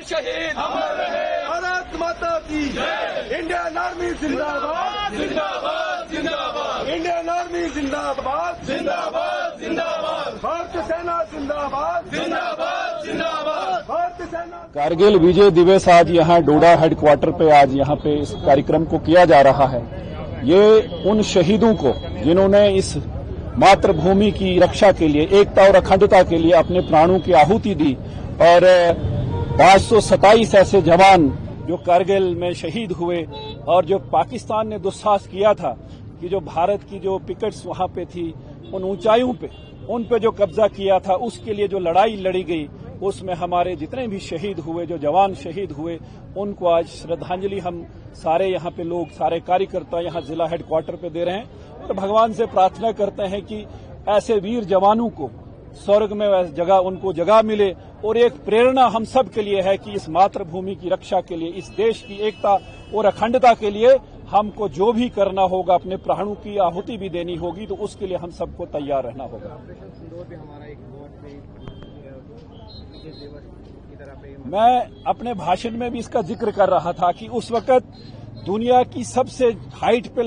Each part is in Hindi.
शहीद अमर रहे। भारत माता की जय। इंडियन आर्मी जिंदाबाद जिंदाबाद जिंदाबाद। इंडियन आर्मी जिंदाबाद जिंदाबाद जिंदाबाद। भारतीय सेना जिंदाबाद जिंदाबाद जिंदाबाद। भारतीय सेना। कारगिल विजय दिवस आज यहाँ डोडा हेडक्वार्टर पे आज यहाँ पे इस कार्यक्रम को किया जा रहा है। ये उन शहीदों को जिन्होंने इस मातृभूमि की रक्षा के लिए, एकता और अखंडता के लिए अपने प्राणों की आहुति दी और 527 ऐसे जवान जो कारगिल में शहीद हुए और जो पाकिस्तान ने दुस्साहस किया था कि जो भारत की जो पिकेट्स वहां पे थी उन ऊंचाइयों पे उन पे जो कब्जा किया था, उसके लिए जो लड़ाई लड़ी गई, उसमें हमारे जितने भी शहीद हुए, जो जवान शहीद हुए, उनको आज श्रद्धांजलि हम सारे यहाँ पे लोग, सारे कार्यकर्ता यहाँ जिला हेडक्वार्टर पे दे रहे हैं और भगवान से प्रार्थना करते हैं कि ऐसे वीर जवानों को स्वर्ग में जगह, उनको जगह मिले और एक प्रेरणा हम सब के लिए है कि इस मातृभूमि की रक्षा के लिए, इस देश की एकता और अखंडता के लिए हमको जो भी करना होगा, अपने प्राणों की आहुति भी देनी होगी, तो उसके लिए हम सबको तैयार रहना होगा। ऑपरेशन सिंदूर भी हमारा एक मैं अपने भाषण में भी इसका जिक्र कर रहा था कि उस वक्त दुनिया की सबसे हाइट पे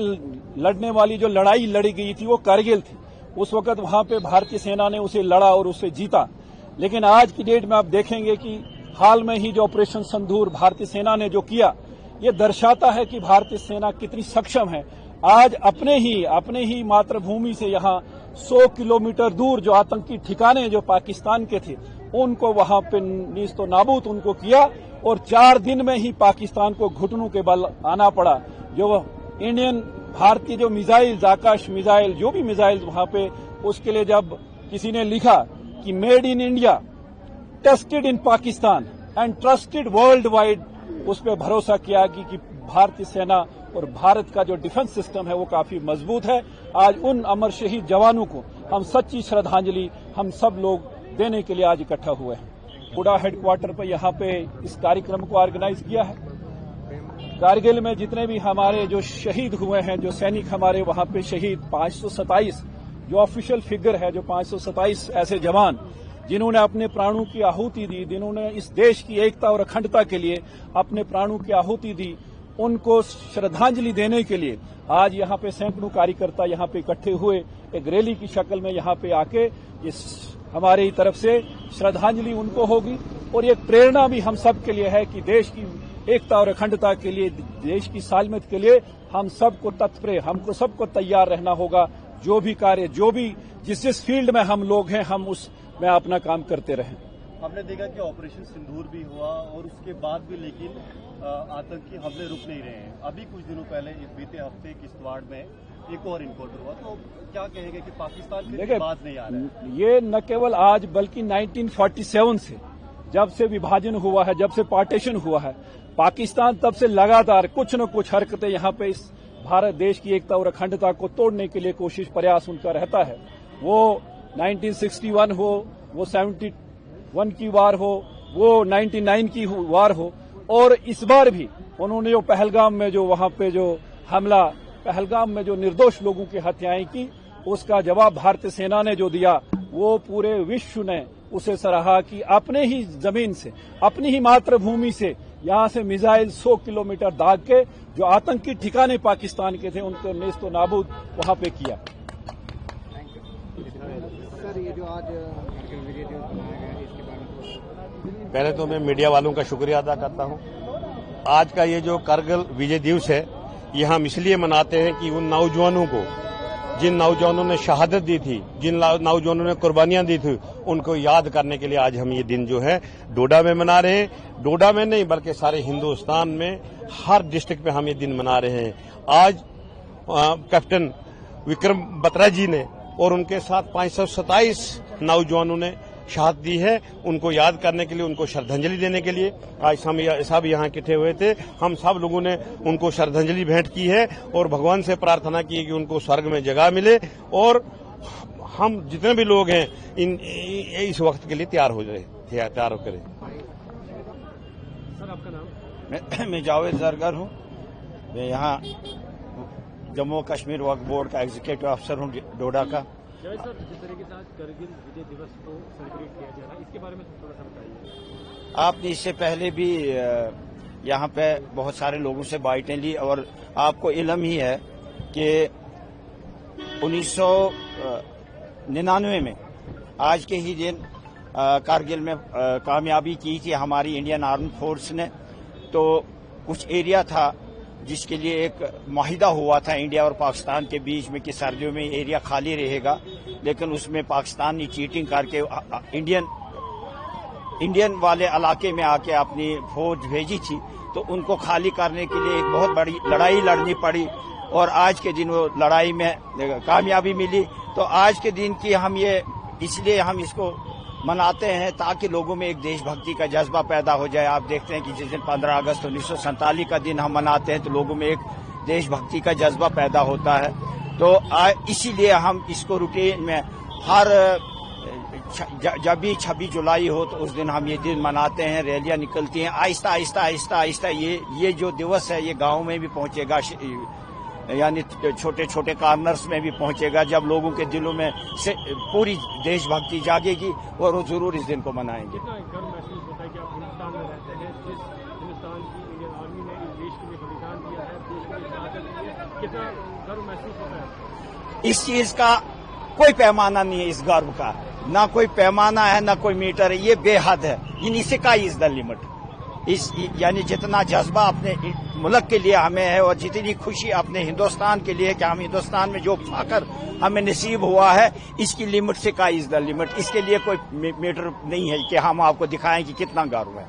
लड़ने वाली जो लड़ाई लड़ी गई थी वो कारगिल थी। उस वक्त वहां पे भारतीय सेना ने उसे लड़ा और उसे जीता। लेकिन आज की डेट में आप देखेंगे कि हाल में ही जो ऑपरेशन सिंदूर भारतीय सेना ने जो किया, ये दर्शाता है कि भारतीय सेना कितनी सक्षम है। आज अपने ही मातृभूमि से यहाँ 100 किलोमीटर दूर जो आतंकी ठिकाने जो पाकिस्तान के थे, उनको वहां पे नीस्तो नाबूद उनको किया और 4 दिन में ही पाकिस्तान को घुटनों के बल आना पड़ा। जो इंडियन भारतीय जो मिसाइल, आकाश मिसाइल, जो भी मिसाइल वहां पे, उसके लिए जब किसी ने लिखा कि made in India, tested in Pakistan and trusted world wide, उस पर भरोसा किया कि भारतीय सेना और भारत का जो डिफेंस सिस्टम है वो काफी मजबूत है। आज उन अमर शहीद जवानों को हम सच्ची श्रद्धांजलि हम सब लोग देने के लिए आज इकट्ठा हुए हैं। डोडा हेडक्वार्टर पर यहाँ पे इस कार्यक्रम को ऑर्गेनाइज किया है। कारगिल में जितने भी हमारे जो शहीद हुए हैं, जो सैनिक हमारे वहां पे शहीद 527, जो ऑफिशियल फिगर है, जो 527 ऐसे जवान जिन्होंने अपने प्राणों की आहुति दी, जिन्होंने इस देश की एकता और अखंडता के लिए अपने प्राणों की आहुति दी, उनको श्रद्धांजलि देने के लिए आज यहाँ पे सैकड़ों कार्यकर्ता यहाँ पे इकट्ठे हुए, एक रैली की शक्ल में यहाँ पे आके इस हमारी तरफ से श्रद्धांजलि उनको होगी और एक प्रेरणा भी हम सब के लिए है कि देश की एकता और अखंडता के लिए, देश की सालमत के लिए हम सबको तत्पर, हमको सबको तैयार रहना होगा। जो भी कार्य, जो भी जिस फील्ड में हम लोग हैं, हम उसमें अपना काम करते रहें। हमने देखा कि ऑपरेशन सिंदूर भी हुआ और उसके बाद भी लेकिन आतंकी हमले रुक नहीं रहे हैं। अभी कुछ दिनों पहले बीते हफ्ते किश्तवाड़ में एक और इनकाउंटर हुआ, तो क्या कहेंगे कि पाकिस्तान की बात नहीं आ रहा है? ये न केवल आज बल्कि 1947 से, जब से विभाजन हुआ है, जब से पार्टीशन हुआ है, पाकिस्तान तब से लगातार कुछ न कुछ हरकतें यहाँ पे इस भारत देश की एकता और अखंडता को तोड़ने के लिए कोशिश, प्रयास उनका रहता है। वो 1961 हो, वो 71 की वार हो, वो 99 की वार हो, और इस बार भी उन्होंने जो पहलगाम में जो वहां पे जो हमला, पहलगाम में जो निर्दोष लोगों की हत्याएं की, उसका जवाब भारतीय सेना ने जो दिया, वो पूरे विश्व ने उसे सराहा कि अपने ही जमीन से, अपनी ही मातृभूमि से यहां से मिसाइल 100 किलोमीटर दाग के जो आतंकी ठिकाने पाकिस्तान के थे, उनको नेस्तो नाबूद वहां पे किया। सर, ये जो आज कारगिल विजय दिवस मनाया गया, इसके बारे में पहले तो मैं मीडिया वालों का शुक्रिया अदा करता हूं। आज का ये जो कारगिल विजय दिवस है, ये हम इसलिए मनाते हैं कि उन नौजवानों को, जिन नौजवानों ने शहादत दी थी, जिन नौजवानों ने कुर्बानियां दी थी, उनको याद करने के लिए आज हम ये दिन जो है डोडा में मना रहे हैं। डोडा में नहीं बल्कि सारे हिंदुस्तान में हर डिस्ट्रिक्ट में हम ये दिन मना रहे हैं। आज कैप्टन विक्रम बत्रा जी ने और उनके साथ 527 नौजवानों ने शहादत दी है, उनको याद करने के लिए, उनको श्रद्धांजलि देने के लिए आज हम सब यहाँ इकट्ठे हुए थे। हम सब लोगों ने उनको श्रद्धांजलि भेंट की है और भगवान से प्रार्थना की कि उनको स्वर्ग में जगह मिले और हम जितने भी लोग हैं इस वक्त के लिए तैयार हो जाए, तैयार करें। सर, आपका नाम? मैं जावेद जरगर हूँ। मैं यहाँ जम्मू कश्मीर वक्फ बोर्ड का एग्जीक्यूटिव अफसर हूँ डोडा का। सर, जिस तरीके से आज कारगिल विजय दिवस को सेलिब्रेट किया जा रहा है, इसके बारे में थोड़ा सा बताइए। आपने इससे पहले भी यहाँ पे बहुत सारे लोगों से बाइटें ली और आपको इल्म ही है कि 1999 में आज के ही दिन कारगिल में कामयाबी की थी हमारी इंडियन आर्मी फोर्स ने। तो कुछ एरिया था जिसके लिए एक माहिदा हुआ था इंडिया और पाकिस्तान के बीच में कि सर्दियों में एरिया खाली रहेगा, लेकिन उसमें पाकिस्तान ने चीटिंग करके इंडियन वाले इलाके में आके अपनी फौज भेजी थी। तो उनको खाली करने के लिए एक बहुत बड़ी लड़ाई लड़नी पड़ी और आज के दिन वो लड़ाई में कामयाबी मिली। तो आज के दिन की हम ये इसलिए हम इसको मनाते हैं ताकि लोगों में एक देशभक्ति का जज्बा पैदा हो जाए। आप देखते हैं कि जिस दिन 15 अगस्त 1947 का दिन हम मनाते हैं तो लोगों में एक देशभक्ति का जज्बा पैदा होता है। तो इसीलिए हम इसको रूटीन में हर जब भी 26 जुलाई हो तो उस दिन हम ये दिन मनाते हैं, रैलियां निकलती हैं। आहिस्ता आहिस्ता आहिस्ता आहिस्ता ये जो दिवस है ये गाँव में भी पहुंचेगा, यानी छोटे छोटे कार्नर्स में भी पहुंचेगा। जब लोगों के दिलों में से पूरी देशभक्ति जागेगी और वो जरूर इस दिन को मनाएंगे। कितना गर्व महसूस होता है कि आप हिंदुस्तान में रहते हैं, जिस हिंदुस्तान की इंडियन आर्मी ने इस देश के लिए बलिदान दिया है, देश के लिए शहादत दी है, कितना गर्व महसूस होता है? इस चीज का कोई पैमाना नहीं है, इस गर्व का ना कोई पैमाना है ना कोई मीटर है, ये बेहद है। इन स्काई इज द लिमिट। यानी जितना जज्बा अपने मुल्क के लिए हमें है और जितनी खुशी अपने हिंदुस्तान के लिए कि हम हिंदुस्तान में जो फखर हमें नसीब हुआ है, इसकी लिमिट से का इज द लिमिट। इसके लिए कोई मीटर नहीं है कि हम आपको दिखाएं कि कितना गर्व है।